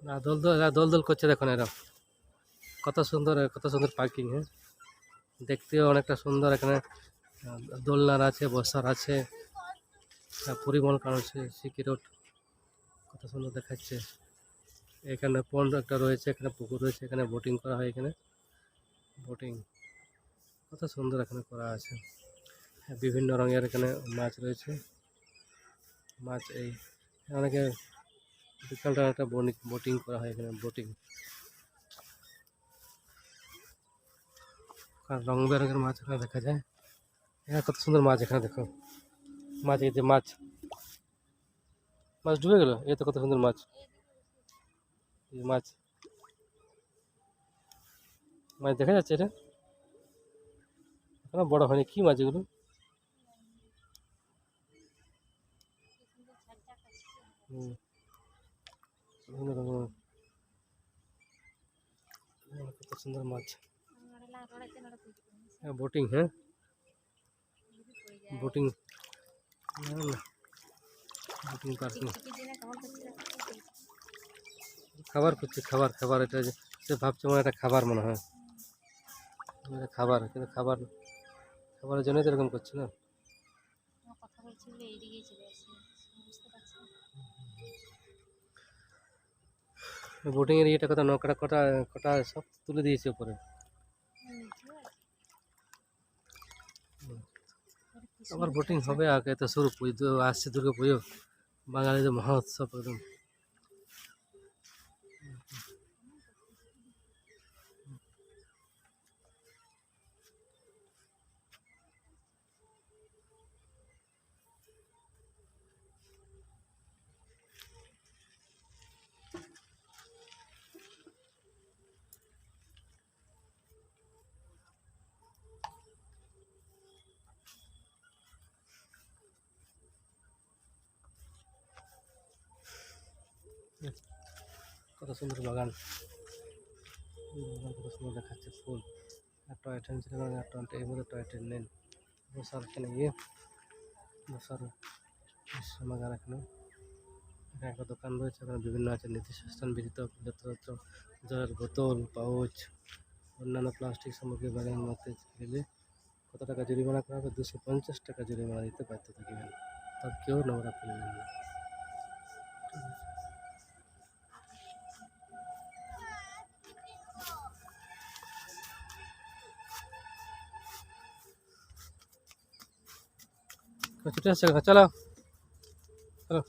না দোল দোল এরা দোল দোল করছে দেখুন এরা কত সুন্দর পার্কিং হ্যাঁ দেখতেও অনেকটা সুন্দর এখানে দোলনার আছে বসার আছে পরিমল কারণছে সিকি রোড কত সুন্দর দেখাচ্ছে এখানে পন্ড একটা রয়েছে এখানে পুকুর রয়েছে এখানে বোটিং করা হয় এখানে বোটিং কত সুন্দর এখানে করা আছে বিভিন্ন রঙের এখানে মাছ রয়েছে মাছ এই অনেকে বিকালটা একটা বোটিং করা হয় এখানে বোটিং রং বেরঙের মাছ এখানে দেখা যায় এখানে কত সুন্দর মাছ এখানে দেখো মাছ এই যে মাছ মাছ ডুবে গেল এই তো কত সুন্দর মাছ এই মাছ মাছ দেখা যাচ্ছে এটা এখনো বড় হয়নি কি মাছ এগুলো কত সুন্দর মাছ বোটিং হ্যাঁ বোটিং বোটিং পার্কিং খাবার করছে খাবার এটা সে ভাবছে মনে একটা খাবার মনে হয় খাবার কিন্তু খাবারের জন্যই তো এরকম করছে না বোটিং এর ইয়েটা কথা নৌকাটা কটা কটা সব তুলে দিয়েছে উপরে আবার বোটিং হবে আগে তো শুরু পুজো আসছে দুর্গা পুজো বাঙালিদের মহা উৎসব একদম কত সুন্দর বাগান কত সুন্দর দেখাচ্ছে ফুল আর টয় ট্রেন ছিল এর মধ্যে টয় ট্রেন নেন বসার এখানে গিয়ে বসার বাগান এখানে এখানে একটা দোকান রয়েছে এখানে বিভিন্ন আছে নির্দিষ্ট স্থান ব্যতীত যত্রতত্র জলের বোতল পাউচ অন্যান্য প্লাস্টিক সামগ্রী বাগানের মধ্যে ফেলে কত টাকা জরিমানা করা হবে 250 টাকা জরিমানা দিতে বাধ্য থাকবেন তবে কেউ নোংরা ফেলবেন না ছুটে আসছে চলো চলো